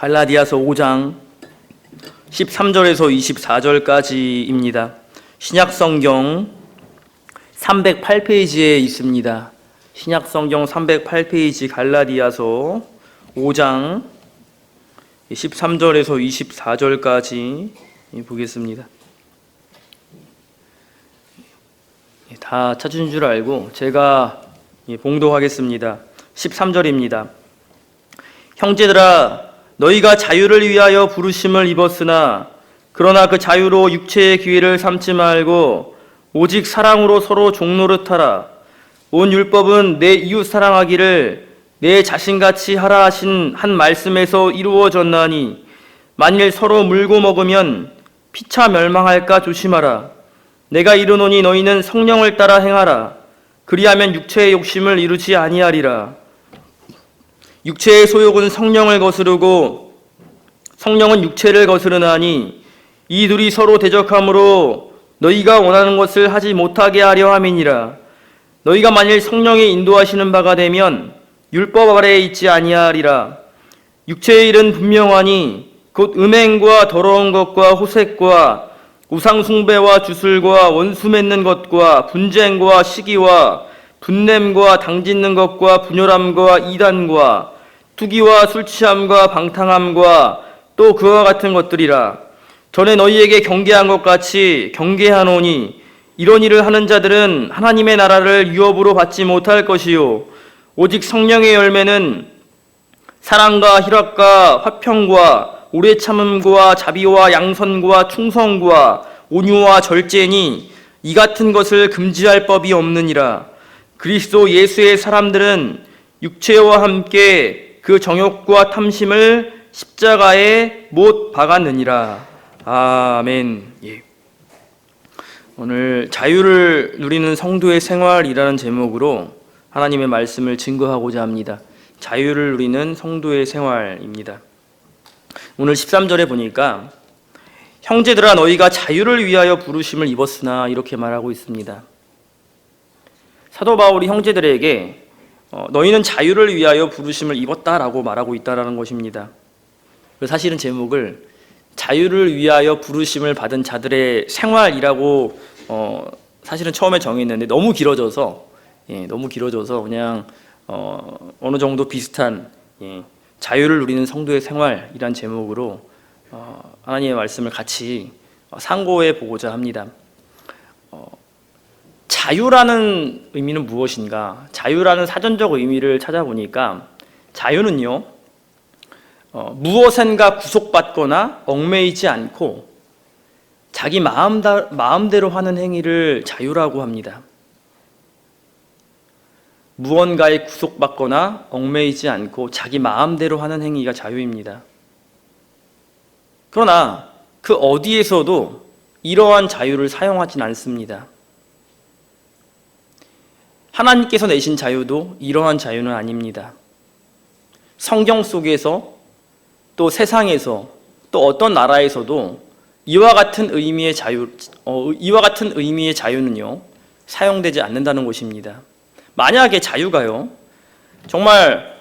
갈라디아서 5장 13절에서 24절까지입니다. 신약성경 308페이지에 있습니다. 신약성경 308페이지 갈라디아서 5장 13절에서 24절까지 보겠습니다. 다 찾으신 줄 알고 제가 봉독하겠습니다. 13절입니다. 형제들아, 너희가 자유를 위하여 부르심을 입었으나 그러나 그 자유로 육체의 기회를 삼지 말고 오직 사랑으로 서로 종노릇하라. 온 율법은 내 이웃 사랑하기를 내 자신같이 하라 하신 한 말씀에서 이루어졌나니 만일 서로 물고 먹으면 피차 멸망할까 조심하라. 내가 이르노니 너희는 성령을 따라 행하라. 그리하면 육체의 욕심을 이루지 아니하리라. 육체의 소욕은 성령을 거스르고 성령은 육체를 거스르나니 이 둘이 서로 대적함으로 너희가 원하는 것을 하지 못하게 하려 함이니라. 너희가 만일 성령이 인도하시는 바가 되면 율법 아래에 있지 아니하리라. 육체의 일은 분명하니 곧 음행과 더러운 것과 호색과 우상 숭배와 주술과 원수 맺는 것과 분쟁과 시기와 분냄과 당짓는 것과 분열함과 이단과 투기와 술취함과 방탕함과 또 그와 같은 것들이라. 전에 너희에게 경계한 것 같이 경계하노니 이런 일을 하는 자들은 하나님의 나라를 유업으로 받지 못할 것이요 오직 성령의 열매는 사랑과 희락과 화평과 오래 참음과 자비와 양선과 충성과 온유와 절제니 이 같은 것을 금지할 법이 없느니라. 그리스도 예수의 사람들은 육체와 함께 그 정욕과 탐심을 십자가에 못 박았느니라. 아멘. 예. 오늘 자유를 누리는 성도의 생활이라는 제목으로 하나님의 말씀을 증거하고자 합니다. 자유를 누리는 성도의 생활입니다. 오늘 13절에 보니까 형제들아 너희가 자유를 위하여 부르심을 입었으나 이렇게 말하고 있습니다. 사도 바울이 형제들에게 너희는 자유를 위하여 부르심을 입었다라고 말하고 있다라는 것입니다. 사실은 제목을 자유를 위하여 부르심을 받은 자들의 생활이라고 사실은 처음에 정했는데 너무 길어져서 그냥 어느 정도 비슷한 자유를 누리는 성도의 생활이란 제목으로 하나님의 말씀을 같이 상고해 보고자 합니다. 자유라는 의미는 무엇인가? 자유라는 사전적 의미를 찾아보니까 자유는요, 무엇인가 구속받거나 얽매이지 않고 자기 마음대로 하는 행위를 자유라고 합니다. 무언가에 구속받거나 얽매이지 않고 자기 마음대로 하는 행위가 자유입니다. 그러나 그 어디에서도 이러한 자유를 사용하진 않습니다. 하나님께서 내신 자유도 이러한 자유는 아닙니다. 성경 속에서 또 세상에서 또 어떤 나라에서도 이와 같은 의미의 자유는요 사용되지 않는다는 것입니다. 만약에 자유가요 정말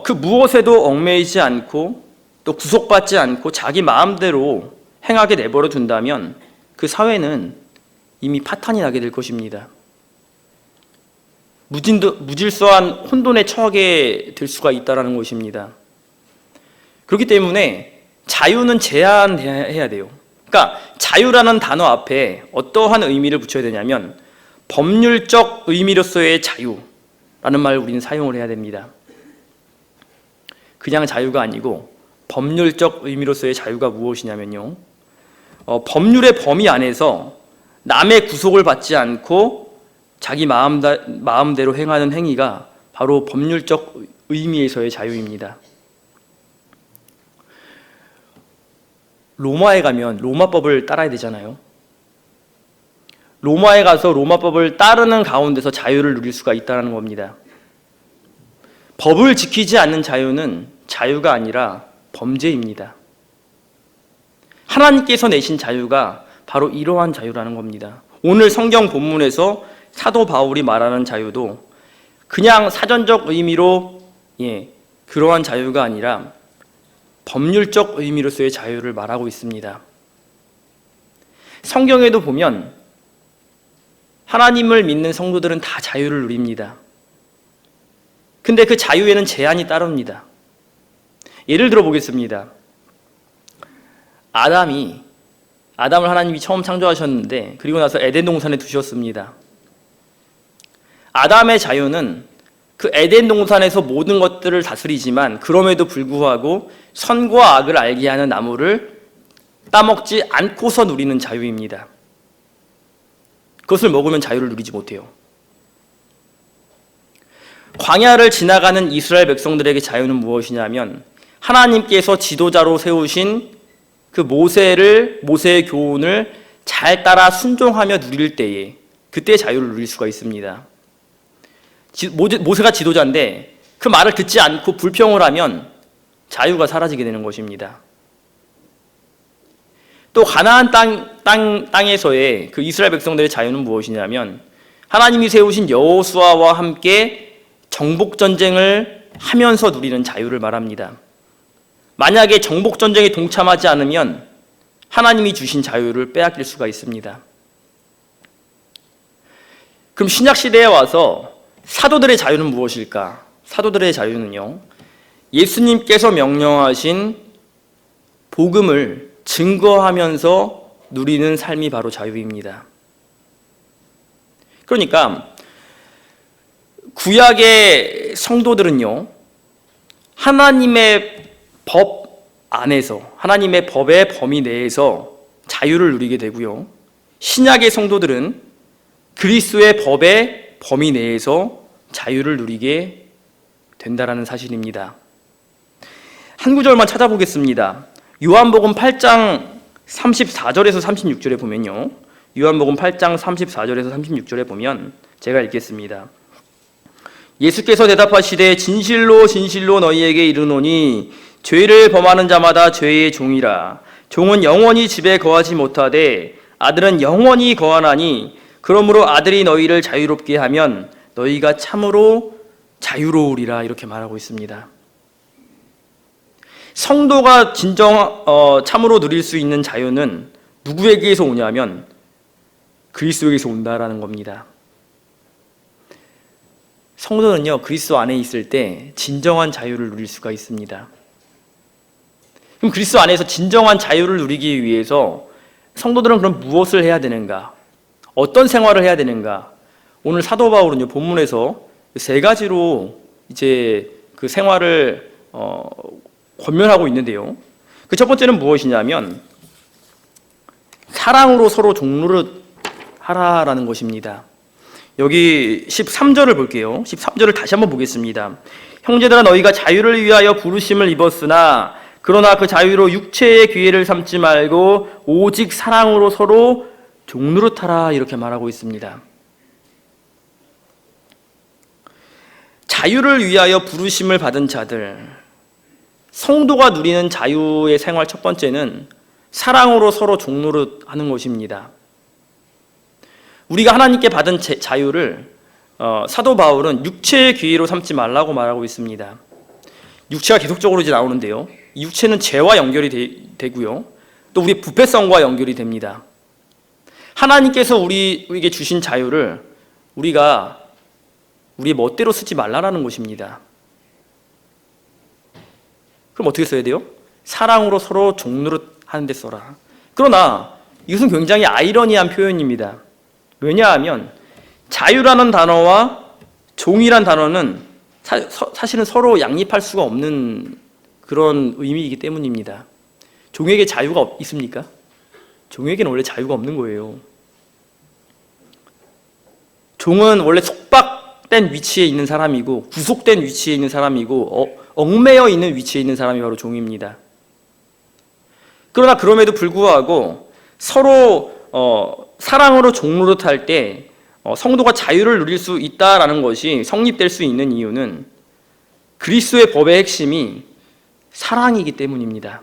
그 무엇에도 얽매이지 않고 또 구속받지 않고 자기 마음대로 행하게 내버려 둔다면 그 사회는 이미 파탄이 나게 될 것입니다. 무질서한 혼돈에 처하게 될 수가 있다는 것입니다. 그렇기 때문에 자유는 제한해야 돼요. 그러니까 자유라는 단어 앞에 어떠한 의미를 붙여야 되냐면 법률적 의미로서의 자유라는 말을 우리는 사용을 해야 됩니다. 그냥 자유가 아니고 법률적 의미로서의 자유가 무엇이냐면요, 법률의 범위 안에서 남의 구속을 받지 않고 자기 마음대로 행하는 행위가 바로 법률적 의미에서의 자유입니다. 로마에 가면 로마법을 따라야 되잖아요. 로마에 가서 로마법을 따르는 가운데서 자유를 누릴 수가 있다는 겁니다. 법을 지키지 않는 자유는 자유가 아니라 범죄입니다. 하나님께서 내신 자유가 바로 이러한 자유라는 겁니다. 오늘 성경 본문에서 사도 바울이 말하는 자유도 그냥 사전적 의미로 그러한 자유가 아니라 법률적 의미로서의 자유를 말하고 있습니다. 성경에도 보면 하나님을 믿는 성도들은 다 자유를 누립니다. 근데 그 자유에는 제한이 따릅니다. 예를 들어 보겠습니다. 아담을 하나님이 처음 창조하셨는데 그리고 나서 에덴 동산에 두셨습니다. 아담의 자유는 그 에덴 동산에서 모든 것들을 다스리지만 그럼에도 불구하고 선과 악을 알게 하는 나무를 따먹지 않고서 누리는 자유입니다. 그것을 먹으면 자유를 누리지 못해요. 광야를 지나가는 이스라엘 백성들에게 자유는 무엇이냐면 하나님께서 지도자로 세우신 그 모세의 교훈을 잘 따라 순종하며 누릴 때에 그때 자유를 누릴 수가 있습니다. 모세가 지도자인데 그 말을 듣지 않고 불평을 하면 자유가 사라지게 되는 것입니다. 또 가나안 땅에서의 그 이스라엘 백성들의 자유는 무엇이냐면 하나님이 세우신 여호수아와 함께 정복 전쟁을 하면서 누리는 자유를 말합니다. 만약에 정복 전쟁에 동참하지 않으면 하나님이 주신 자유를 빼앗길 수가 있습니다. 그럼 신약 시대에 와서 사도들의 자유는 무엇일까? 사도들의 자유는요, 예수님께서 명령하신 복음을 증거하면서 누리는 삶이 바로 자유입니다. 그러니까 구약의 성도들은요, 하나님의 법 안에서, 하나님의 법의 범위 내에서 자유를 누리게 되고요, 신약의 성도들은 그리스도의 법의 범위 내에서 자유를 누리게 된다라는 사실입니다. 한 구절만 찾아보겠습니다. 요한복음 8장 34절에서 36절에 보면요, 요한복음 8장 34절에서 36절에 보면 제가 읽겠습니다. 예수께서 대답하시되 진실로 진실로 너희에게 이르노니 죄를 범하는 자마다 죄의 종이라. 종은 영원히 집에 거하지 못하되 아들은 영원히 거하나니 그러므로 아들이 너희를 자유롭게 하면 너희가 참으로 자유로우리라. 이렇게 말하고 있습니다. 성도가 참으로 누릴 수 있는 자유는 누구에게서 오냐면 그리스도에게서 온다라는 겁니다. 성도는요, 그리스도 안에 있을 때 진정한 자유를 누릴 수가 있습니다. 그럼 그리스도 안에서 진정한 자유를 누리기 위해서 성도들은 그럼 무엇을 해야 되는가? 어떤 생활을 해야 되는가? 오늘 사도 바울은요, 본문에서 세 가지로 이제 그 생활을 권면하고 있는데요. 그 첫 번째는 무엇이냐면 사랑으로 서로 종노릇 하라라는 것입니다. 여기 13절을 볼게요. 13절을 다시 한번 보겠습니다. 형제들아, 너희가 자유를 위하여 부르심을 입었으나 그러나 그 자유로 육체의 기회를 삼지 말고 오직 사랑으로 서로 종노릇하라. 이렇게 말하고 있습니다. 자유를 위하여 부르심을 받은 자들, 성도가 누리는 자유의 생활 첫 번째는 사랑으로 서로 종노릇하는 것입니다. 우리가 하나님께 받은 자유를 사도 바울은 육체의 기회로 삼지 말라고 말하고 있습니다. 육체가 계속적으로 이제 나오는데요, 이 육체는 죄와 연결이 되고요, 또 우리 부패성과 연결이 됩니다. 하나님께서 우리에게 주신 자유를 우리가 우리의 멋대로 쓰지 말라는 것입니다. 그럼 어떻게 써야 돼요? 사랑으로 서로 종노릇하는 데 써라. 그러나 이것은 굉장히 아이러니한 표현입니다. 왜냐하면 자유라는 단어와 종이란 단어는 사실은 서로 양립할 수가 없는 그런 의미이기 때문입니다. 종에게 자유가 있습니까? 종에게는 원래 자유가 없는 거예요. 종은 원래 속박된 위치에 있는 사람이고 구속된 위치에 있는 사람이고 얽매여 있는 위치에 있는 사람이 바로 종입니다. 그러나 그럼에도 불구하고 서로 사랑으로 종노릇할 때 성도가 자유를 누릴 수 있다라는 것이 성립될 수 있는 이유는 그리스도의 법의 핵심이 사랑이기 때문입니다.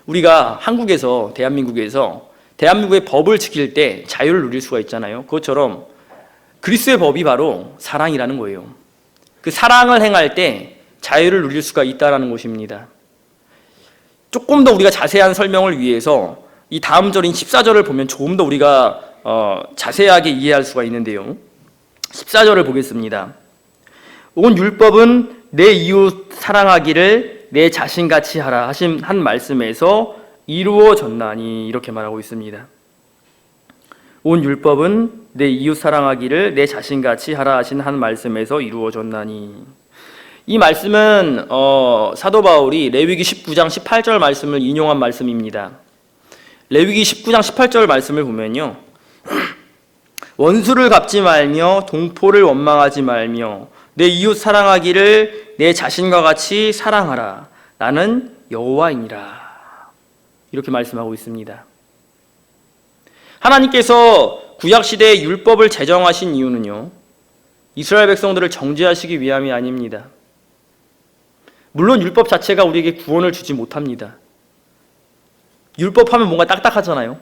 우리가 대한민국의 법을 지킬 때 자유를 누릴 수가 있잖아요. 그것처럼 그리스도의 법이 바로 사랑이라는 거예요. 그 사랑을 행할 때 자유를 누릴 수가 있다라는 것입니다. 조금 더 우리가 자세한 설명을 위해서 이 다음 절인 14절을 보면 조금 더 우리가 자세하게 이해할 수가 있는데요. 14절을 보겠습니다. 온 율법은 내 이웃 사랑하기를 내 자신같이 하라 하신 한 말씀에서 이루어졌나니 이렇게 말하고 있습니다. 온 율법은 내 이웃 사랑하기를 내 자신같이 하라 하신 한 말씀에서 이루어졌나니. 이 말씀은 사도 바울이 레위기 19장 18절 말씀을 인용한 말씀입니다. 레위기 19장 18절 말씀을 보면요, 원수를 갚지 말며 동포를 원망하지 말며 내 이웃 사랑하기를 내 자신과 같이 사랑하라. 나는 여호와이니라. 이렇게 말씀하고 있습니다. 하나님께서 구약시대에 율법을 제정하신 이유는요, 이스라엘 백성들을 정죄하시기 위함이 아닙니다. 물론 율법 자체가 우리에게 구원을 주지 못합니다. 율법하면 뭔가 딱딱하잖아요.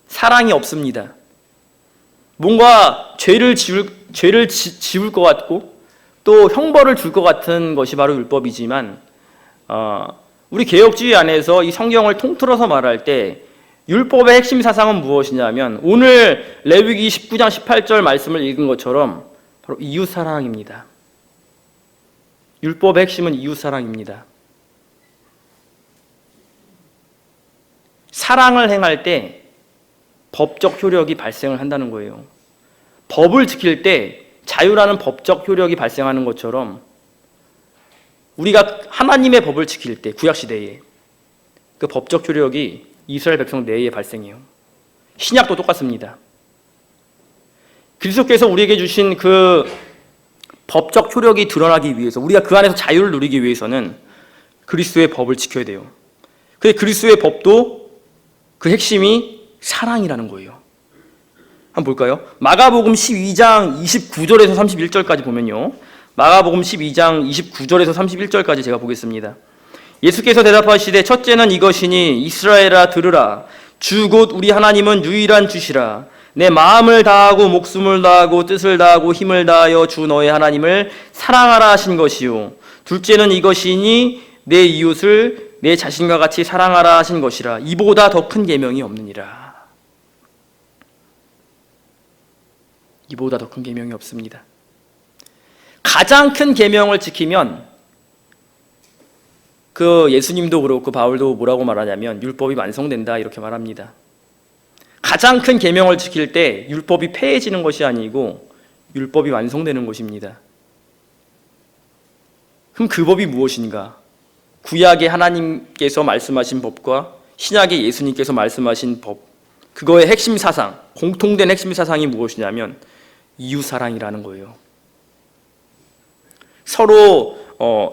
사랑이 없습니다. 뭔가 죄를 지울 것 같고 또 형벌을 줄 것 같은 것이 바로 율법이지만 우리 개혁주의 안에서 이 성경을 통틀어서 말할 때 율법의 핵심 사상은 무엇이냐면 오늘 레위기 19장 18절 말씀을 읽은 것처럼 바로 이웃사랑입니다. 율법의 핵심은 이웃사랑입니다. 사랑을 행할 때 법적 효력이 발생을 한다는 거예요. 법을 지킬 때 자유라는 법적 효력이 발생하는 것처럼 우리가 하나님의 법을 지킬 때 구약시대에 그 법적 효력이 이스라엘 백성 내에 발생해요. 신약도 똑같습니다. 그리스도께서 우리에게 주신 그 법적 효력이 드러나기 위해서 우리가 그 안에서 자유를 누리기 위해서는 그리스도의 법을 지켜야 돼요. 근데 그리스도의 법도 그 핵심이 사랑이라는 거예요. 한번 볼까요? 마가복음 12장 29절에서 31절까지 보면요, 마가복음 12장 29절에서 31절까지 제가 보겠습니다. 예수께서 대답하시되 첫째는 이것이니 이스라엘아 들으라. 주 곧 우리 하나님은 유일한 주시라. 내 마음을 다하고 목숨을 다하고 뜻을 다하고 힘을 다하여 주 너의 하나님을 사랑하라 하신 것이요. 둘째는 이것이니 내 이웃을 내 자신과 같이 사랑하라 하신 것이라. 이보다 더 큰 계명이 없느니라. 이보다 더 큰 계명이 없습니다. 가장 큰 계명을 지키면 그 예수님도 그렇고 바울도 뭐라고 말하냐면 율법이 완성된다 이렇게 말합니다. 가장 큰 계명을 지킬 때 율법이 폐해지는 것이 아니고 율법이 완성되는 것입니다. 그럼 그 법이 무엇인가? 구약의 하나님께서 말씀하신 법과 신약의 예수님께서 말씀하신 법, 그거의 핵심 사상, 공통된 핵심 사상이 무엇이냐면 이웃사랑이라는 거예요. 서로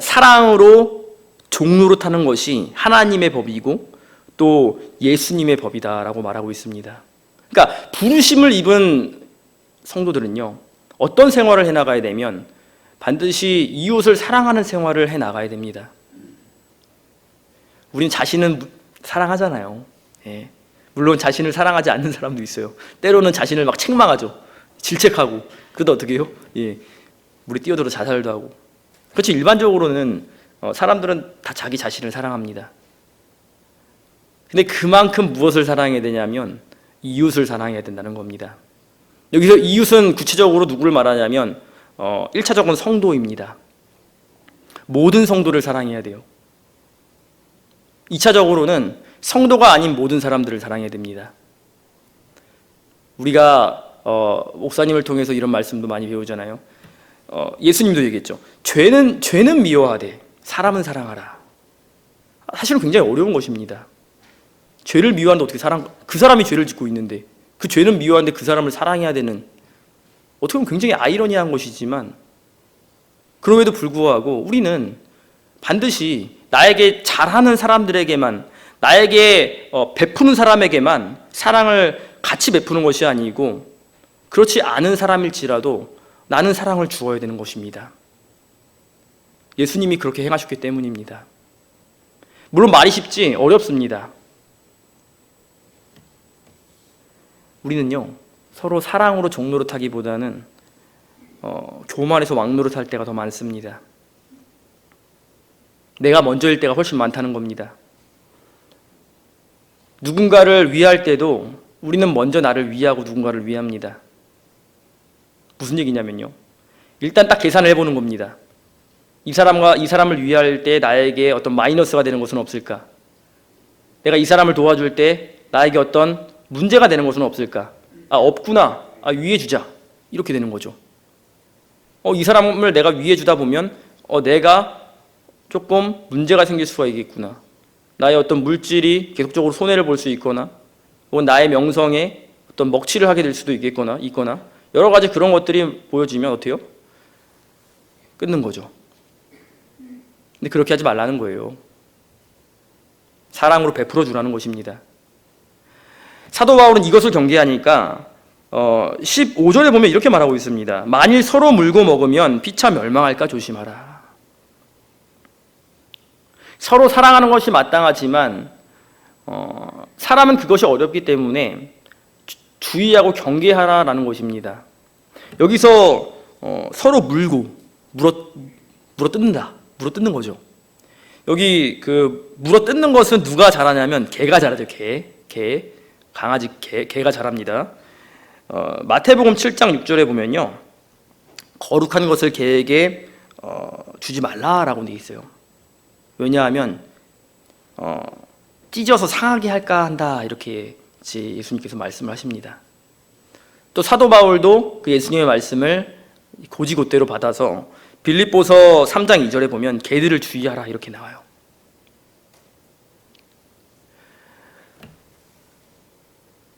사랑으로 종노릇하는 것이 하나님의 법이고 또 예수님의 법이다라고 말하고 있습니다. 그러니까 부르심을 입은 성도들은요, 어떤 생활을 해나가야 되면 반드시 이웃을 사랑하는 생활을 해나가야 됩니다. 우린 자신은 사랑하잖아요. 예. 물론 자신을 사랑하지 않는 사람도 있어요. 때로는 자신을 막 책망하죠. 질책하고. 그러다 어떻게 해요? 예. 물에 뛰어들어 자살도 하고. 그렇지, 일반적으로는 사람들은 다 자기 자신을 사랑합니다. 근데 그만큼 무엇을 사랑해야 되냐면 이웃을 사랑해야 된다는 겁니다. 여기서 이웃은 구체적으로 누구를 말하냐면 1차적으로는 성도입니다. 모든 성도를 사랑해야 돼요. 2차적으로는 성도가 아닌 모든 사람들을 사랑해야 됩니다. 우리가 목사님을 통해서 이런 말씀도 많이 배우잖아요. 예수님도 얘기했죠. 죄는 미워하되 사람은 사랑하라. 사실은 굉장히 어려운 것입니다. 죄를 미워하는데 어떻게 그 사람이 죄를 짓고 있는데 그 죄는 미워하는데 그 사람을 사랑해야 되는, 어떻게 보면 굉장히 아이러니한 것이지만 그럼에도 불구하고 우리는 반드시 나에게 잘하는 사람들에게만, 나에게 베푸는 사람에게만 사랑을 같이 베푸는 것이 아니고 그렇지 않은 사람일지라도 나는 사랑을 주어야 되는 것입니다. 예수님이 그렇게 행하셨기 때문입니다. 물론 말이 쉽지 어렵습니다. 우리는요, 서로 사랑으로 종노릇하기보다는 교만해서 왕노릇할 때가 더 많습니다. 내가 먼저일 때가 훨씬 많다는 겁니다. 누군가를 위할 때도 우리는 먼저 나를 위하고 누군가를 위합니다. 무슨 얘기냐면요. 일단 딱 계산을 해보는 겁니다. 이 사람을 위할 때 나에게 어떤 마이너스가 되는 것은 없을까? 내가 이 사람을 도와줄 때 나에게 어떤 문제가 되는 것은 없을까? 없구나. 위해주자. 이렇게 되는 거죠. 이 사람을 내가 위해주다 보면 내가 조금 문제가 생길 수가 있겠구나. 나의 어떤 물질이 계속적으로 손해를 볼 수 있거나 혹은 나의 명성에 어떤 먹칠을 하게 될 수도 있거나 여러 가지 그런 것들이 보여지면 어때요? 끊는 거죠. 근데 그렇게 하지 말라는 거예요. 사랑으로 베풀어 주라는 것입니다. 사도 바울은 이것을 경계하니까 15절에 보면 이렇게 말하고 있습니다. 만일 서로 물고 먹으면 피차 멸망할까 조심하라. 서로 사랑하는 것이 마땅하지만 사람은 그것이 어렵기 때문에 주의하고 경계하라라는 것입니다. 여기서 서로 물어 뜯는 거죠. 여기 그 물어 뜯는 것은 누가 잘하냐면 개가 잘하죠. 강아지 개가 잘합니다. 마태복음 7장 6절에 보면요, 거룩한 것을 개에게 주지 말라라고 되어 있어요. 왜냐하면 찢어서 상하게 할까 한다, 이렇게 예수님께서 말씀을 하십니다. 또 사도 바울도 그 예수님의 말씀을 고지고대로 받아서 빌립보서 3장 2절에 보면 개들을 주의하라 이렇게 나와요.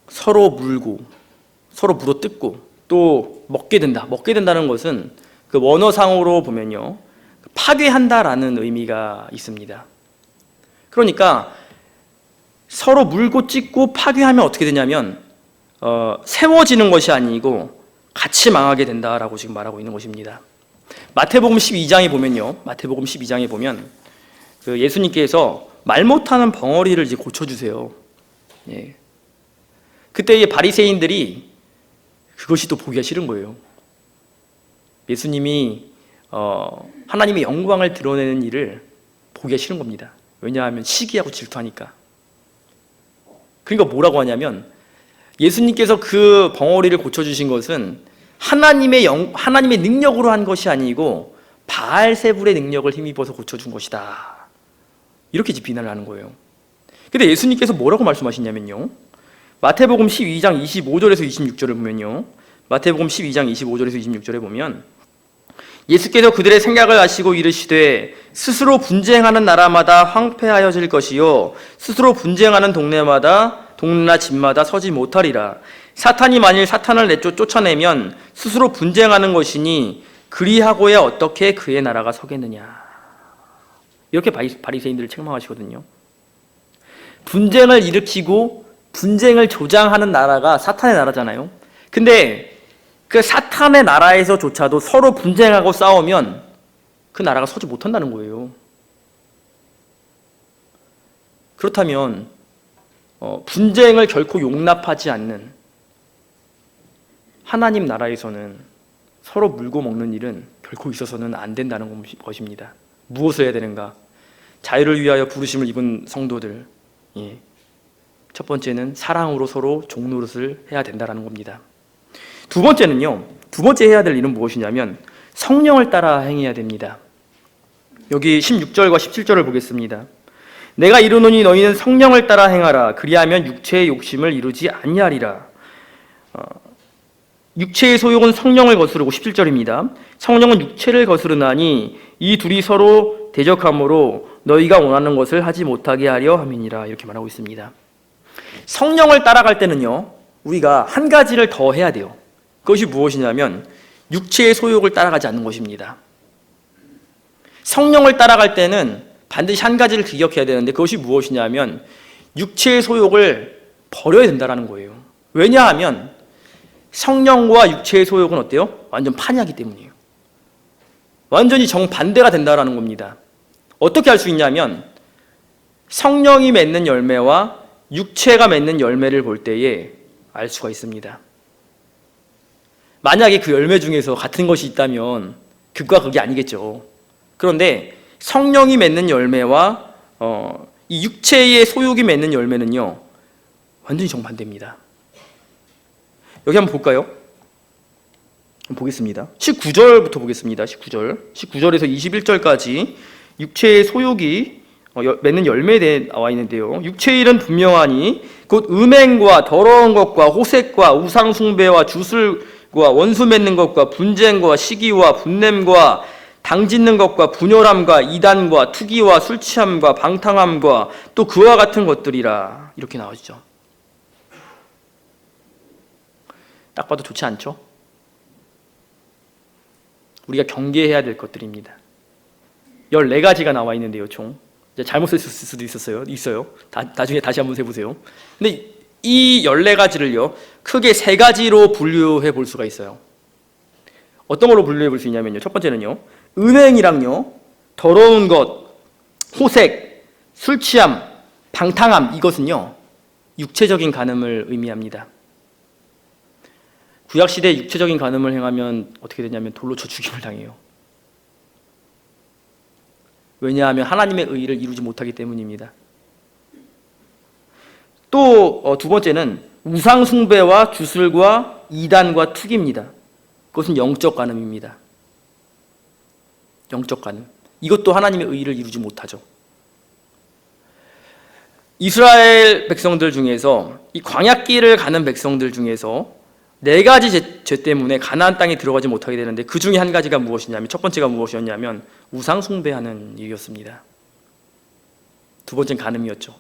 서로 물고 서로 물어뜯고 또 먹게 된다는 것은 그 원어상으로 보면요, 파괴한다라는 의미가 있습니다. 그러니까 서로 물고 찢고 파괴하면 어떻게 되냐면 세워지는 것이 아니고 같이 망하게 된다라고 지금 말하고 있는 것입니다. 마태복음 12장에 보면 그 예수님께서 말 못하는 벙어리를 이제 고쳐주세요. 예. 그때 이 바리새인들이 그것이 또 보기가 싫은 거예요. 예수님이 하나님의 영광을 드러내는 일을 보기가 싫은 겁니다. 왜냐하면 시기하고 질투하니까. 그러니까 뭐라고 하냐면 예수님께서 그 벙어리를 고쳐주신 것은 하나님의 능력으로 한 것이 아니고 바알세불의 능력을 힘입어서 고쳐준 것이다, 이렇게 비난을 하는 거예요. 근데 예수님께서 뭐라고 말씀하시냐면요, 마태복음 12장 25절에서 26절을 보면요, 마태복음 12장 25절에서 26절에 보면 예수께서 그들의 생각을 아시고 이르시되 스스로 분쟁하는 나라마다 황폐하여질 것이요 스스로 분쟁하는 동네나 집마다 서지 못하리라. 사탄이 만일 사탄을 쫓아내면 스스로 분쟁하는 것이니 그리하고야 어떻게 그의 나라가 서겠느냐. 이렇게 바리새인들을 책망하시거든요. 분쟁을 일으키고 분쟁을 조장하는 나라가 사탄의 나라잖아요. 근데 그 사탄의 나라에서조차도 서로 분쟁하고 싸우면 그 나라가 서지 못한다는 거예요. 그렇다면 분쟁을 결코 용납하지 않는 하나님 나라에서는 서로 물고 먹는 일은 결코 있어서는 안 된다는 것입니다. 무엇을 해야 되는가? 자유를 위하여 부르심을 입은 성도들, 첫 번째는 사랑으로 서로 종노릇을 해야 된다는 겁니다. 두 번째 해야 될 일은 무엇이냐면 성령을 따라 행해야 됩니다. 여기 16절과 17절을 보겠습니다. 내가 이르노니 너희는 성령을 따라 행하라. 그리하면 육체의 욕심을 이루지 아니하리라. 육체의 소욕은 성령을 거스르고, 17절입니다. 성령은 육체를 거스르나니 이 둘이 서로 대적함으로 너희가 원하는 것을 하지 못하게 하려 함이니라. 이렇게 말하고 있습니다. 성령을 따라갈 때는요, 우리가 한 가지를 더 해야 돼요. 그것이 무엇이냐면 육체의 소욕을 따라가지 않는 것입니다. 성령을 따라갈 때는 반드시 한 가지를 기억해야 되는데 그것이 무엇이냐면 육체의 소욕을 버려야 된다는 거예요. 왜냐하면 성령과 육체의 소욕은 어때요? 완전 판이하기 때문이에요. 완전히 정반대가 된다는 겁니다. 어떻게 할 수 있냐면 성령이 맺는 열매와 육체가 맺는 열매를 볼 때에 알 수가 있습니다. 만약에 그 열매 중에서 같은 것이 있다면 극과 극이 아니겠죠. 그런데 성령이 맺는 열매와 이 육체의 소욕이 맺는 열매는요, 완전히 정반대입니다. 여기 한번 볼까요? 보겠습니다. 19절부터 보겠습니다. 19절에서 21절까지 육체의 소욕이 맺는 열매에 나와 있는데요. 육체의 일은 분명하니 곧 음행과 더러운 것과 호색과 우상 숭배와 주술과 원수 맺는 것과 분쟁과 시기와 분냄과 당짓는 것과 분열함과 이단과 투기와 술 취함과 방탕함과 또 그와 같은 것들이라. 이렇게 나오죠. 딱 봐도 좋지 않죠? 우리가 경계해야 될 것들입니다. 14가지가 나와 있는데요, 총. 잘못 썼을 수도 있어요. 나중에 다시 한번 세보세요. 근데 이 14가지를요, 크게 3가지로 분류해 볼 수가 있어요. 어떤 걸로 분류해 볼 수 있냐면요. 첫 번째는요, 음행이랑요, 더러운 것, 호색, 술 취함, 방탕함, 이것은요, 육체적인 간음을 의미합니다. 구약시대에 육체적인 간음을 행하면 어떻게 되냐면 돌로 쳐 죽임을 당해요. 왜냐하면 하나님의 의를 이루지 못하기 때문입니다. 또 두 번째는 우상 숭배와 주술과 이단과 투기입니다. 그것은 영적 간음입니다. 영적 간음. 이것도 하나님의 의를 이루지 못하죠. 이스라엘 백성들 중에서 이 광야길을 가는 백성들 중에서 4가지 죄 때문에 가나안 땅에 들어가지 못하게 되는데 그 중에 한 가지가 무엇이냐면, 첫 번째가 무엇이었냐면 우상 숭배하는 일이었습니다. 두 번째는 간음이었죠.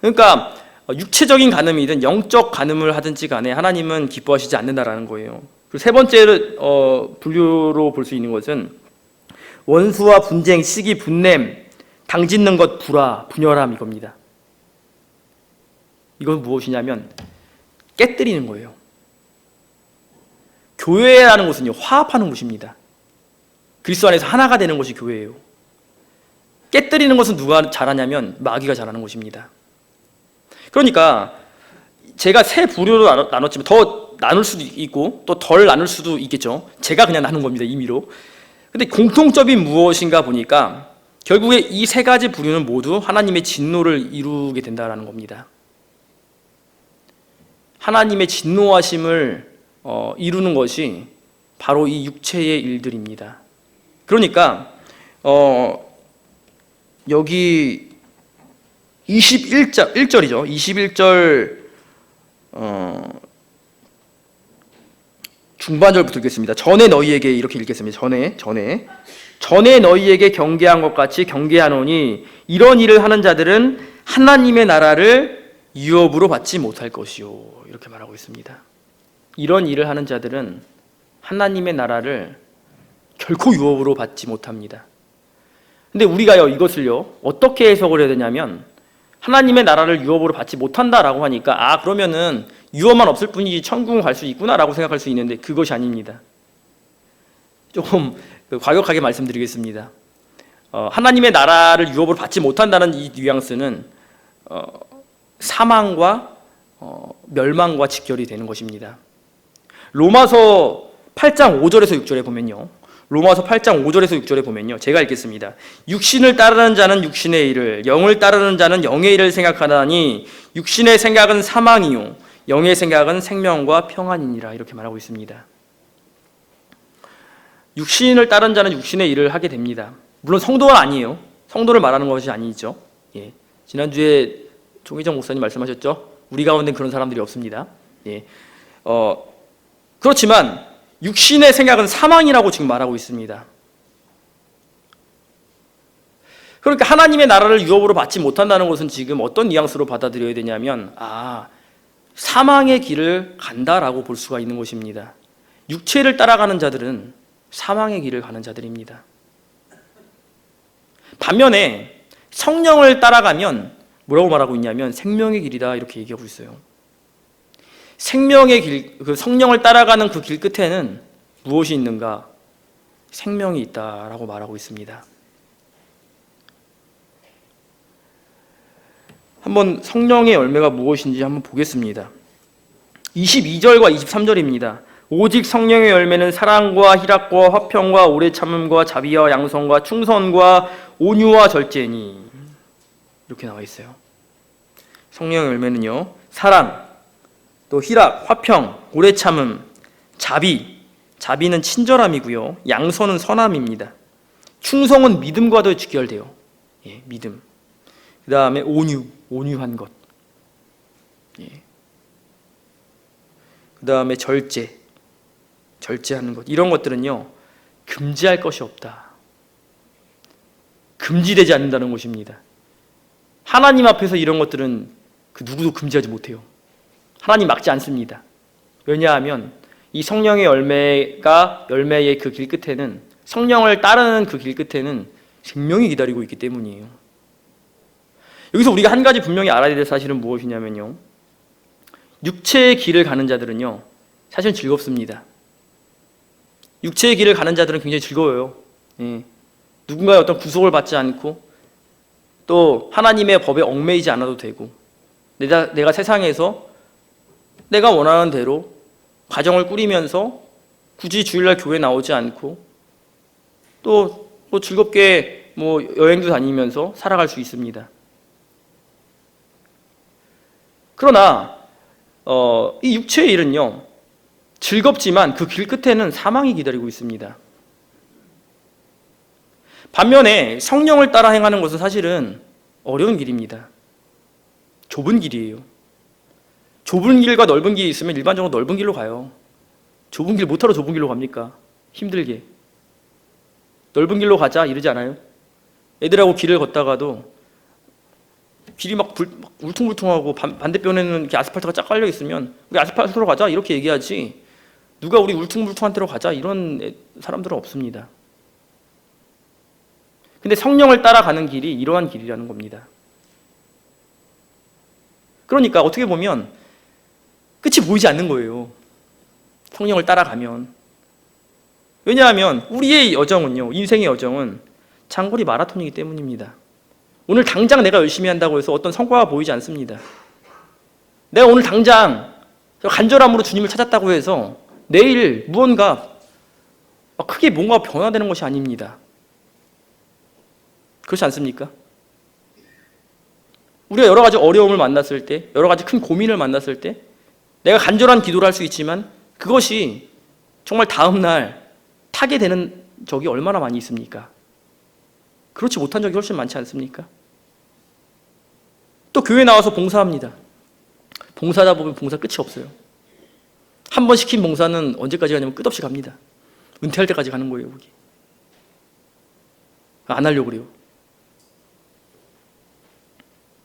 그러니까 육체적인 간음이든 영적 간음을 하든지 간에 하나님은 기뻐하시지 않는다라는 거예요. 그리고 세 번째로 분류로 볼 수 있는 것은 원수와 분쟁, 시기, 분냄, 당짓는 것, 불화, 분열함, 이겁니다. 이건 무엇이냐면 깨뜨리는 거예요. 교회라는 곳은요, 화합하는 곳입니다. 그리스도 안에서 하나가 되는 것이 교회예요. 깨뜨리는 것은 누가 잘하냐면 마귀가 잘하는 것입니다. 그러니까 제가 세 부류로 나눴지만 더 나눌 수도 있고 또 덜 나눌 수도 있겠죠. 제가 그냥 나눈 겁니다, 임의로. 근데 공통점이 무엇인가 보니까 결국에 이 3가지 부류는 모두 하나님의 진노를 이루게 된다는 겁니다. 하나님의 진노하심을 이루는 것이 바로 이 육체의 일들입니다. 그러니까 여기 1절이죠. 21절 중반절부터 읽겠습니다. 전에 너희에게, 이렇게 읽겠습니다. 전에 너희에게 경계한 것 같이 경계하노니 이런 일을 하는 자들은 하나님의 나라를 유업으로 받지 못할 것이요. 이렇게 말하고 있습니다. 이런 일을 하는 자들은 하나님의 나라를 결코 유업으로 받지 못합니다. 근데 우리가요, 이것을요, 어떻게 해석을 해야 되냐면 하나님의 나라를 유업으로 받지 못한다라고 하니까 그러면은 유업만 없을 뿐이지 천국은 갈 수 있구나라고 생각할 수 있는데 그것이 아닙니다. 조금 과격하게 말씀드리겠습니다. 하나님의 나라를 유업으로 받지 못한다는 이 뉘앙스는 사망과 멸망과 직결이 되는 것입니다. 로마서 8장 5절에서 6절에 보면요. 로마서 8장 5절에서 6절에 보면요. 제가 읽겠습니다. 육신을 따르는 자는 육신의 일을, 영을 따르는 자는 영의 일을 생각하나니 육신의 생각은 사망이요 영의 생각은 생명과 평안이니라. 이렇게 말하고 있습니다. 육신을 따르는 자는 육신의 일을 하게 됩니다. 물론 성도가 아니에요. 성도를 말하는 것이 아니죠. 예. 지난주에 종희정 목사님 말씀하셨죠? 우리 가운데 그런 사람들이 없습니다. 예. 그렇지만 육신의 생각은 사망이라고 지금 말하고 있습니다. 그러니까 하나님의 나라를 유업으로 받지 못한다는 것은 지금 어떤 뉘앙스로 받아들여야 되냐면 사망의 길을 간다라고 볼 수가 있는 것입니다. 육체를 따라가는 자들은 사망의 길을 가는 자들입니다. 반면에 성령을 따라가면 뭐라고 말하고 있냐면 생명의 길이다, 이렇게 얘기하고 있어요. 생명의 길, 그 성령을 따라가는 그 길 끝에는 무엇이 있는가? 생명이 있다라고 말하고 있습니다. 한번 성령의 열매가 무엇인지 한번 보겠습니다. 22절과 23절입니다. 오직 성령의 열매는 사랑과 희락과 화평과 오래 참음과 자비와 양선과 충성과 온유와 절제니, 이렇게 나와 있어요. 성령의 열매는요, 사랑, 또 희락, 화평, 오래 참음, 자비, 자비는 친절함이고요, 양선은 선함입니다. 충성은 믿음과도 직결돼요. 예, 믿음. 그 다음에 온유, 온유한 것. 예. 그 다음에 절제, 절제하는 것. 이런 것들은요, 금지할 것이 없다. 금지되지 않는다는 것입니다. 하나님 앞에서 이런 것들은 그 누구도 금지하지 못해요. 하나님 막지 않습니다. 왜냐하면 이 성령의 열매의 그 길 끝에는, 성령을 따르는 그 길 끝에는 생명이 기다리고 있기 때문이에요. 여기서 우리가 한 가지 분명히 알아야 될 사실은 무엇이냐면요, 육체의 길을 가는 자들은요, 사실 즐겁습니다. 육체의 길을 가는 자들은 굉장히 즐거워요. 예. 누군가의 어떤 구속을 받지 않고 또 하나님의 법에 얽매이지 않아도 되고, 내가 세상에서 내가 원하는 대로 가정을 꾸리면서 굳이 주일날 교회 나오지 않고 또 뭐 즐겁게 뭐 여행도 다니면서 살아갈 수 있습니다. 그러나 이 육체의 일은요, 즐겁지만 그 길 끝에는 사망이 기다리고 있습니다. 반면에 성령을 따라 행하는 것은 사실은 어려운 길입니다. 좁은 길이에요. 좁은 길과 넓은 길이 있으면 일반적으로 넓은 길로 가요. 좁은 길 못하러 좁은 길로 갑니까? 힘들게. 넓은 길로 가자 이러지 않아요? 애들하고 길을 걷다가도 길이 막 울퉁불퉁하고 반대편에는 이렇게 아스팔트가 쫙 깔려 있으면 우리 아스팔트로 가자 이렇게 얘기하지, 누가 우리 울퉁불퉁한 데로 가자 이런 사람들은 없습니다. 근데 성령을 따라가는 길이 이러한 길이라는 겁니다. 그러니까 어떻게 보면 끝이 보이지 않는 거예요, 성령을 따라가면. 왜냐하면 우리의 여정은요, 인생의 여정은 장거리 마라톤이기 때문입니다. 오늘 당장 내가 열심히 한다고 해서 어떤 성과가 보이지 않습니다. 내가 오늘 당장 간절함으로 주님을 찾았다고 해서 내일 무언가 크게 뭔가 변화되는 것이 아닙니다. 그렇지 않습니까? 우리가 여러 가지 어려움을 만났을 때, 여러 가지 큰 고민을 만났을 때 내가 간절한 기도를 할 수 있지만 그것이 정말 다음날 타게 되는 적이 얼마나 많이 있습니까? 그렇지 못한 적이 훨씬 많지 않습니까? 또 교회 나와서 봉사합니다. 봉사하다 보면 봉사 끝이 없어요. 한 번 시킨 봉사는 언제까지 가냐면 끝없이 갑니다. 은퇴할 때까지 가는 거예요, 거기. 안 하려고 그래요.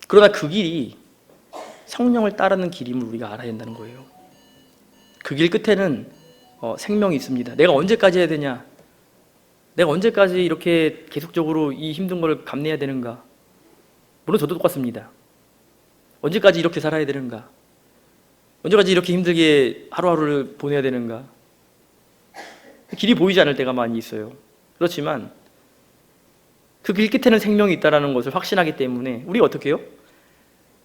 그러나 그 길이 성령을 따르는 길임을 우리가 알아야 된다는 거예요. 그 길 끝에는 생명이 있습니다. 내가 언제까지 해야 되냐? 내가 언제까지 이렇게 계속적으로 이 힘든 걸 감내해야 되는가? 물론 저도 똑같습니다. 언제까지 이렇게 살아야 되는가? 언제까지 이렇게 힘들게 하루하루를 보내야 되는가? 길이 보이지 않을 때가 많이 있어요. 그렇지만 그 길 끝에는 생명이 있다는 것을 확신하기 때문에 우리가 어떻게 해요?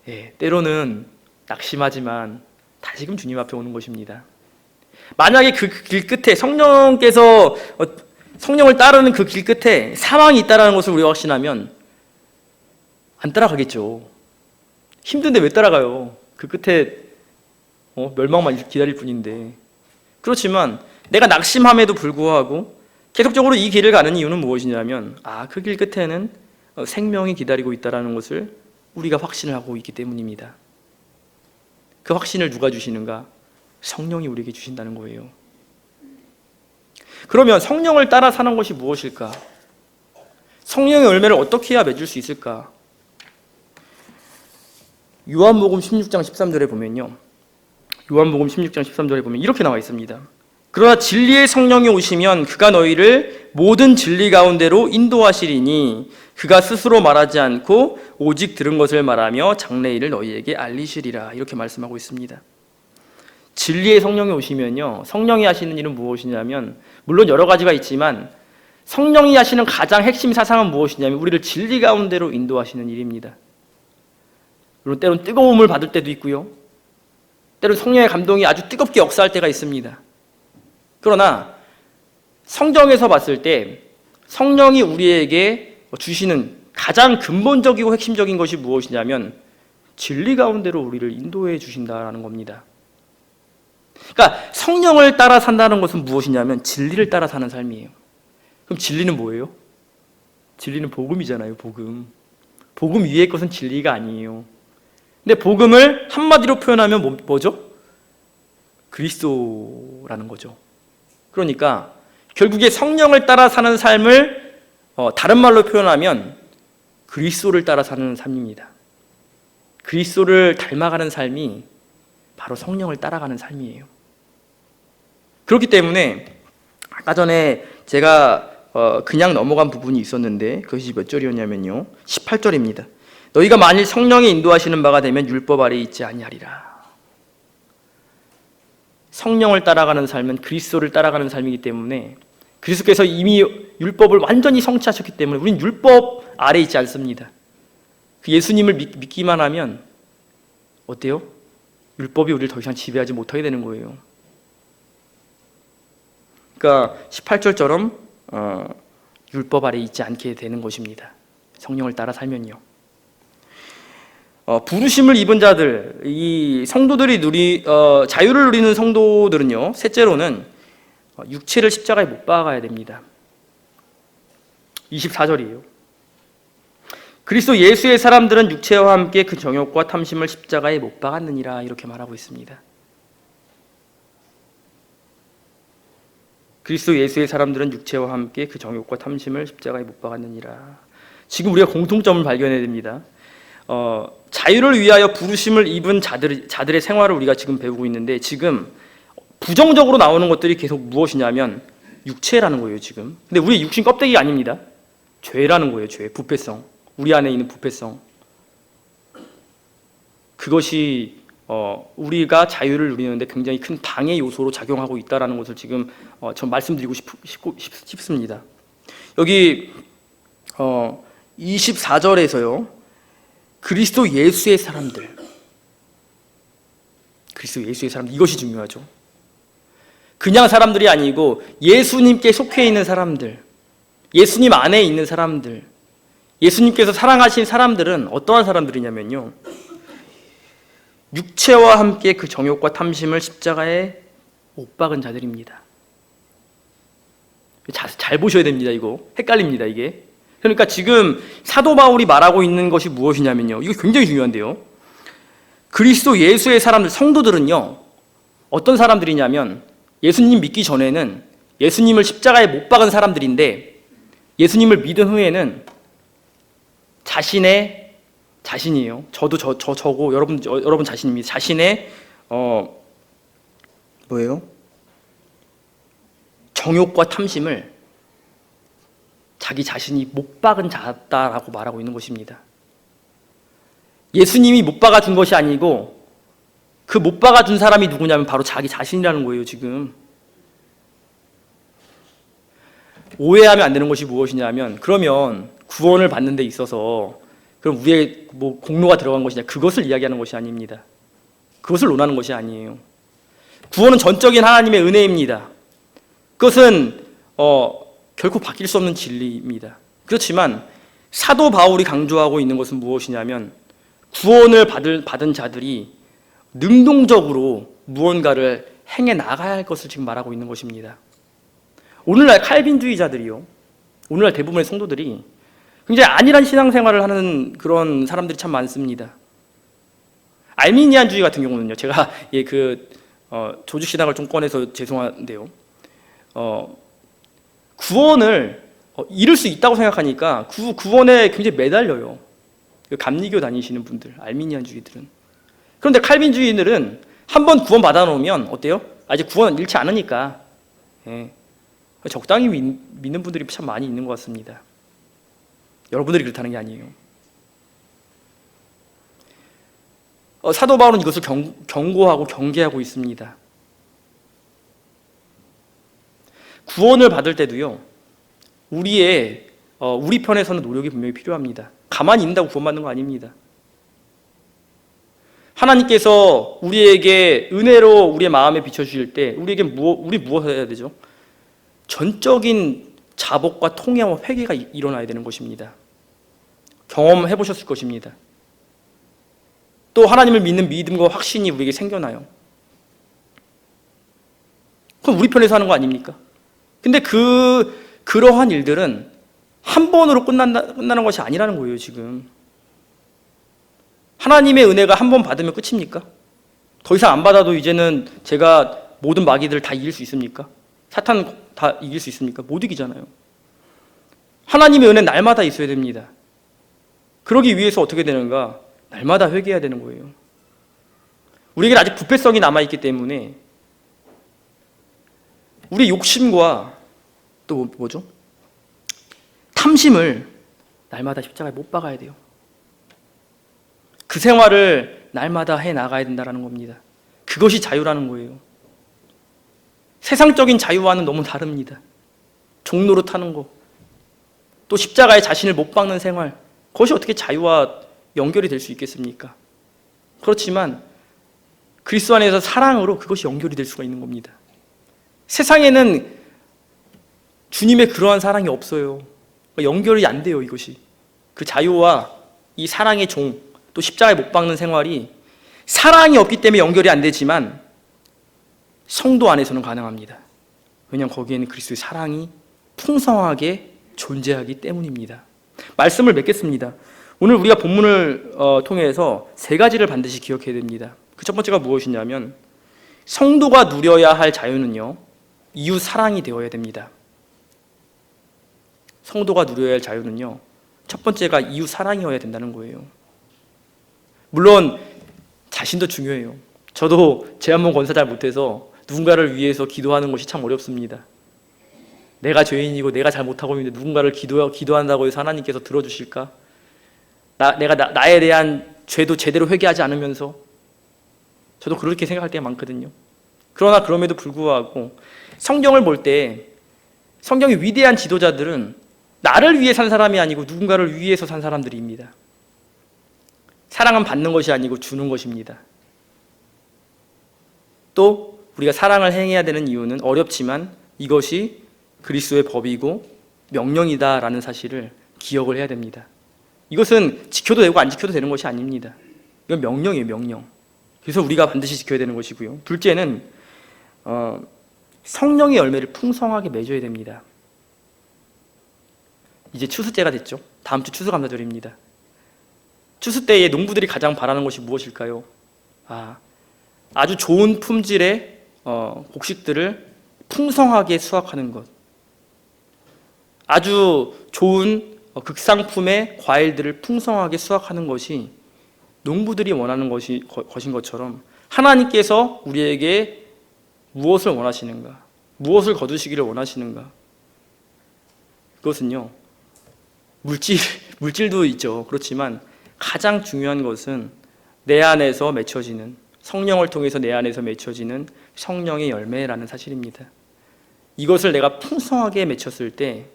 예, 때로는 낙심하지만 다시금 주님 앞에 오는 것입니다. 만약에 그 길 끝에 성령께서 성령을 따르는 그 길 끝에 사망이 있다는 것을 우리가 확신하면 안 따라가겠죠. 힘든데 왜 따라가요? 그 끝에 멸망만 기다릴 뿐인데. 그렇지만 내가 낙심함에도 불구하고 계속적으로 이 길을 가는 이유는 무엇이냐면 그 길 끝에는 생명이 기다리고 있다는 것을 우리가 확신을 하고 있기 때문입니다. 그 확신을 누가 주시는가? 성령이 우리에게 주신다는 거예요. 그러면 성령을 따라 사는 것이 무엇일까? 성령의 열매를 어떻게 해야 맺을 수 있을까? 요한복음 16장 13절에 보면요, 요한복음 16장 13절에 보면 이렇게 나와 있습니다. 그러나 진리의 성령이 오시면 그가 너희를 모든 진리 가운데로 인도하시리니 그가 스스로 말하지 않고 오직 들은 것을 말하며 장래일을 너희에게 알리시리라. 이렇게 말씀하고 있습니다. 진리의 성령이 오시면요, 성령이 하시는 일은 무엇이냐면, 물론 여러 가지가 있지만 성령이 하시는 가장 핵심 사상은 무엇이냐면 우리를 진리 가운데로 인도하시는 일입니다. 물론 때로는 뜨거움을 받을 때도 있고요, 때로는 성령의 감동이 아주 뜨겁게 역사할 때가 있습니다. 그러나 성경에서 봤을 때 성령이 우리에게 주시는 가장 근본적이고 핵심적인 것이 무엇이냐면 진리 가운데로 우리를 인도해 주신다라는 겁니다. 그러니까 성령을 따라 산다는 것은 무엇이냐면 진리를 따라 사는 삶이에요. 그럼 진리는 뭐예요? 진리는 복음이잖아요. 복음. 복음 위의 것은 진리가 아니에요. 근데 복음을 한마디로 표현하면 뭐죠? 그리스도라는 거죠. 그러니까 결국에 성령을 따라 사는 삶을 다른 말로 표현하면 그리스도를 따라 사는 삶입니다. 그리스도를 닮아가는 삶이 바로 성령을 따라가는 삶이에요. 그렇기 때문에 아까 전에 제가 그냥 넘어간 부분이 있었는데 그것이 몇 절이었냐면요, 18절입니다. 너희가 만일 성령이 인도하시는 바가 되면 율법 아래에 있지 아니하리라. 성령을 따라가는 삶은 그리스도를 따라가는 삶이기 때문에 그리스도께서 이미 율법을 완전히 성취하셨기 때문에 우린 율법 아래에 있지 않습니다. 그 예수님을 믿기만 하면 어때요? 율법이 우리를 더 이상 지배하지 못하게 되는 거예요. 그러니까 18절처럼 율법 아래에 있지 않게 되는 것입니다. 성령을 따라 살면요. 부르심을 입은 자들, 이 성도들이 자유를 누리는 성도들은요, 셋째로는 육체를 십자가에 못 박아야 됩니다. 24절이에요. 그리스도 예수의 사람들은 육체와 함께 그 정욕과 탐심을 십자가에 못 박았느니라, 이렇게 말하고 있습니다. 그리스도 예수의 사람들은 육체와 함께 그 정욕과 탐심을 십자가에 못 박았느니라. 지금 우리가 공통점을 발견해야 됩니다. 자유를 위하여 부르심을 입은 자들의 생활을 우리가 지금 배우고 있는데, 지금 부정적으로 나오는 것들이 계속 무엇이냐면 육체라는 거예요, 지금. 근데 우리 육신 껍데기가 아닙니다. 죄라는 거예요, 죄, 부패성. 우리 안에 있는 부패성. 그것이 우리가 자유를 누리는데 굉장히 큰 방해 요소로 작용하고 있다는 것을 지금 전 말씀드리고 싶습니다. 여기 24절에서요, 그리스도 예수의 사람들, 그리스도 예수의 사람들, 이것이 중요하죠. 그냥 사람들이 아니고 예수님께 속해 있는 사람들, 예수님 안에 있는 사람들, 예수님께서 사랑하신 사람들은 어떠한 사람들이냐면요, 육체와 함께 그 정욕과 탐심을 십자가에 못 박은 자들입니다. 잘 보셔야 됩니다. 이거 헷갈립니다, 이게. 그러니까 지금 사도 바울이 말하고 있는 것이 무엇이냐면요, 이거 굉장히 중요한데요, 그리스도 예수의 사람들, 성도들은요, 어떤 사람들이냐면 예수님 믿기 전에는 예수님을 십자가에 못 박은 사람들인데, 예수님을 믿은 후에는 자신이에요. 저고 여러분 자신입니다. 자신의 정욕과 탐심을 자기 자신이 못 박은 자다라고 말하고 있는 것입니다. 예수님이 못 박아준 것이 아니고 그 못 박아준 사람이 누구냐면 바로 자기 자신이라는 거예요, 지금. 오해하면 안 되는 것이 무엇이냐면, 그러면 구원을 받는 데 있어서 그럼 우리의 공로가 들어간 것이냐, 그것을 이야기하는 것이 아닙니다. 그것을 논하는 것이 아니에요. 구원은 전적인 하나님의 은혜입니다. 그것은 결코 바뀔 수 없는 진리입니다. 그렇지만 사도 바울이 강조하고 있는 것은 무엇이냐면, 구원을 받은 자들이 능동적으로 무언가를 행해 나가야 할 것을 지금 말하고 있는 것입니다. 오늘날 칼빈주의자들이요, 오늘날 대부분의 성도들이 굉장히 안일한 신앙생활을 하는 그런 사람들이 참 많습니다. 알미니안주의 같은 경우는요, 제가 조직신학을 좀 꺼내서 죄송한데요, 구원을 잃을 수 있다고 생각하니까 구원에 굉장히 매달려요. 감리교 다니시는 분들, 알미니안주의들은. 그런데 칼빈주의들은 한번 구원 받아놓으면 어때요? 아직 구원 잃지 않으니까, 적당히 믿는 분들이 참 많이 있는 것 같습니다. 여러분들이 그렇다는 게 아니에요. 사도 바울은 이것을 경고하고 경계하고 있습니다. 구원을 받을 때도요, 우리 편에서는 노력이 분명히 필요합니다. 가만히 있는다고 구원받는 거 아닙니다. 하나님께서 우리에게 은혜로 우리의 마음에 비춰주실 때 우리 무엇을 해야 되죠? 전적인 자복과 통회와 회개가 일어나야 되는 것입니다. 경험해 보셨을 것입니다. 또 하나님을 믿는 믿음과 확신이 우리에게 생겨나요. 그럼 우리 편에서 하는 거 아닙니까? 근데 그러한 일들은 한 번으로 끝나는 것이 아니라는 거예요, 지금. 하나님의 은혜가 한 번 받으면 끝입니까? 더 이상 안 받아도 이제는 제가 모든 마귀들을 다 이길 수 있습니까? 사탄 다 이길 수 있습니까? 못 이기잖아요. 하나님의 은혜는 날마다 있어야 됩니다. 그러기 위해서 어떻게 되는가? 날마다 회개해야 되는 거예요. 우리에게 아직 부패성이 남아있기 때문에 우리 욕심과 또 뭐죠? 탐심을 날마다 십자가에 못 박아야 돼요. 그 생활을 날마다 해나가야 된다는 겁니다. 그것이 자유라는 거예요. 세상적인 자유와는 너무 다릅니다. 종노릇하는 거, 또 십자가에 자신을 못 박는 생활, 그것이 어떻게 자유와 연결이 될 수 있겠습니까? 그렇지만 그리스도 안에서 사랑으로 그것이 연결이 될 수가 있는 겁니다. 세상에는 주님의 그러한 사랑이 없어요. 연결이 안 돼요, 이것이. 그 자유와 이 사랑의 종, 또 십자가에 못 박는 생활이 사랑이 없기 때문에 연결이 안 되지만 성도 안에서는 가능합니다. 왜냐하면 거기에는 그리스도의 사랑이 풍성하게 존재하기 때문입니다. 말씀을 맺겠습니다. 오늘 우리가 본문을 통해서 세 가지를 반드시 기억해야 됩니다. 그 첫 번째가 무엇이냐면 성도가 누려야 할 자유는요, 이웃 사랑이 되어야 됩니다. 성도가 누려야 할 자유는요, 첫 번째가 이웃 사랑이어야 된다는 거예요. 물론 자신도 중요해요. 저도 제 한 번 권사 잘 못해서 누군가를 위해서 기도하는 것이 참 어렵습니다. 내가 죄인이고 내가 잘못하고 있는데 누군가를 기도한다고 해서 하나님께서 들어주실까? 내가 나에 대한 죄도 제대로 회개하지 않으면서 저도 그렇게 생각할 때가 많거든요. 그러나 그럼에도 불구하고 성경을 볼 때 성경의 위대한 지도자들은 나를 위해 산 사람이 아니고 누군가를 위해서 산 사람들입니다. 사랑은 받는 것이 아니고 주는 것입니다. 또 우리가 사랑을 행해야 되는 이유는 어렵지만 이것이 그리스도의 법이고 명령이다라는 사실을 기억을 해야 됩니다. 이것은 지켜도 되고 안 지켜도 되는 것이 아닙니다. 이건 명령이에요, 명령. 그래서 우리가 반드시 지켜야 되는 것이고요. 둘째는 성령의 열매를 풍성하게 맺어야 됩니다. 이제 추수때가 됐죠. 다음 주 추수감사절입니다. 추수 때에 농부들이 가장 바라는 것이 무엇일까요? 아주 좋은 품질의 곡식들을 풍성하게 수확하는 것, 아주 좋은 극상품의 과일들을 풍성하게 수확하는 것이 농부들이 원하는 것인 것처럼 하나님께서 우리에게 무엇을 원하시는가, 무엇을 거두시기를 원하시는가? 그것은요, 물질도 있죠. 그렇지만 가장 중요한 것은 내 안에서 맺혀지는, 성령을 통해서 내 안에서 맺혀지는 성령의 열매라는 사실입니다. 이것을 내가 풍성하게 맺혔을 때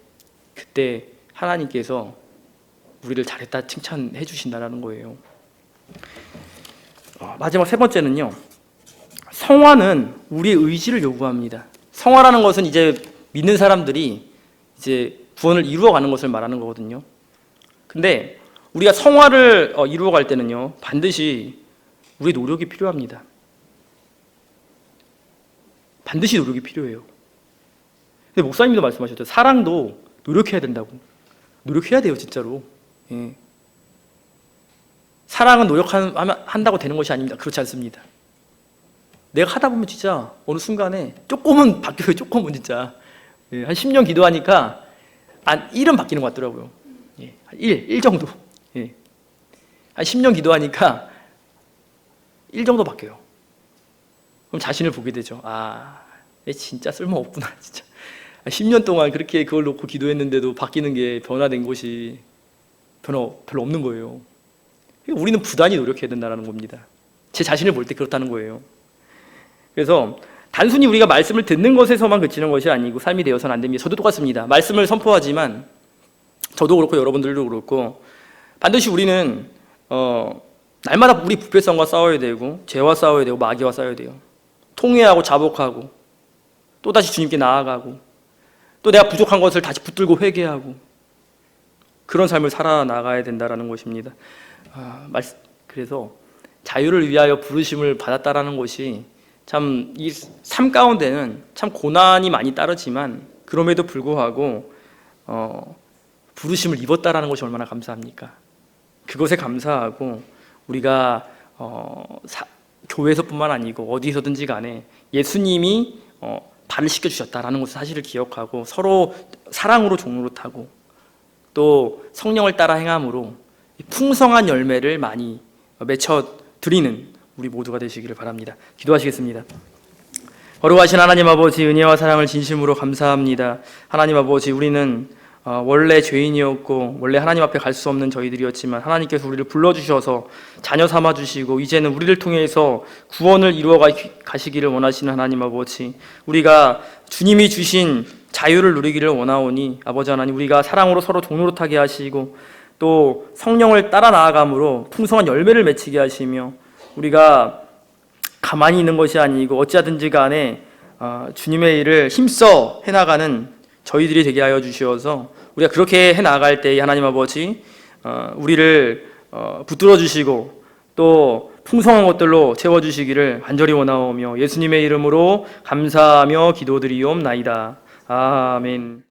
그때 하나님께서 우리를 잘했다 칭찬해 주신다는 거예요. 마지막 세 번째는요, 성화는 우리의 의지를 요구합니다. 성화라는 것은 이제 믿는 사람들이 이제 구원을 이루어가는 것을 말하는 거거든요. 근데 우리가 성화를 이루어갈 때는요, 반드시 우리의 노력이 필요합니다. 반드시 노력이 필요해요. 근데 목사님도 말씀하셨죠. 사랑도 노력해야 된다고. 노력해야 돼요, 진짜로. 예. 사랑은 노력한다고 되는 것이 아닙니다. 그렇지 않습니다. 내가 하다 보면 진짜 어느 순간에 조금은 바뀌어요. 조금은 진짜. 예, 한 10년 기도하니까 한 1은 바뀌는 것 같더라고요. 예, 1 정도. 예. 한 10년 기도하니까 1 정도 바뀌어요. 그럼 자신을 보게 되죠. 얘 진짜 쓸모없구나, 진짜. 10년 동안 그렇게 그걸 놓고 기도했는데도 바뀌는 게 변화된 것이 별로 없는 거예요. 우리는 부단히 노력해야 된다는 겁니다. 제 자신을 볼 때 그렇다는 거예요. 그래서 단순히 우리가 말씀을 듣는 것에서만 그치는 것이 아니고 삶이 되어서는 안 됩니다. 저도 똑같습니다. 말씀을 선포하지만 저도 그렇고 여러분들도 그렇고 반드시 우리는 날마다 우리 부패성과 싸워야 되고 죄와 싸워야 되고 마귀와 싸워야 돼요. 통회하고 자복하고 또다시 주님께 나아가고 또 내가 부족한 것을 다시 붙들고 회개하고 그런 삶을 살아나가야 된다는 것입니다. 그래서 자유를 위하여 부르심을 받았다라는 것이 참 이 삶 가운데는 참 고난이 많이 따르지만 그럼에도 불구하고 부르심을 입었다라는 것이 얼마나 감사합니까? 그것에 감사하고 우리가 교회에서뿐만 아니고 어디서든지 간에 예수님이 발을 씻겨주셨다라는 것을 사실을 기억하고 서로 사랑으로 종노릇하고 또 성령을 따라 행함으로 풍성한 열매를 많이 맺혀 드리는 우리 모두가 되시기를 바랍니다. 기도하시겠습니다. 거룩하신 하나님 아버지, 은혜와 사랑을 진심으로 감사합니다. 하나님 아버지, 우리는 원래 죄인이었고 원래 하나님 앞에 갈 수 없는 저희들이었지만 하나님께서 우리를 불러주셔서 자녀 삼아주시고 이제는 우리를 통해서 구원을 이루어 가시기를 원하시는 하나님 아버지, 우리가 주님이 주신 자유를 누리기를 원하오니 아버지 하나님, 우리가 사랑으로 서로 종노릇하게 하시고 또 성령을 따라 나아감으로 풍성한 열매를 맺히게 하시며 우리가 가만히 있는 것이 아니고 어찌하든지 간에 주님의 일을 힘써 해나가는 저희들이 되게 하여 주시어서 우리가 그렇게 해나갈 때에 하나님 아버지 우리를 붙들어 주시고 또 풍성한 것들로 채워주시기를 간절히 원하오며 예수님의 이름으로 감사하며 기도드리옵나이다. 아멘.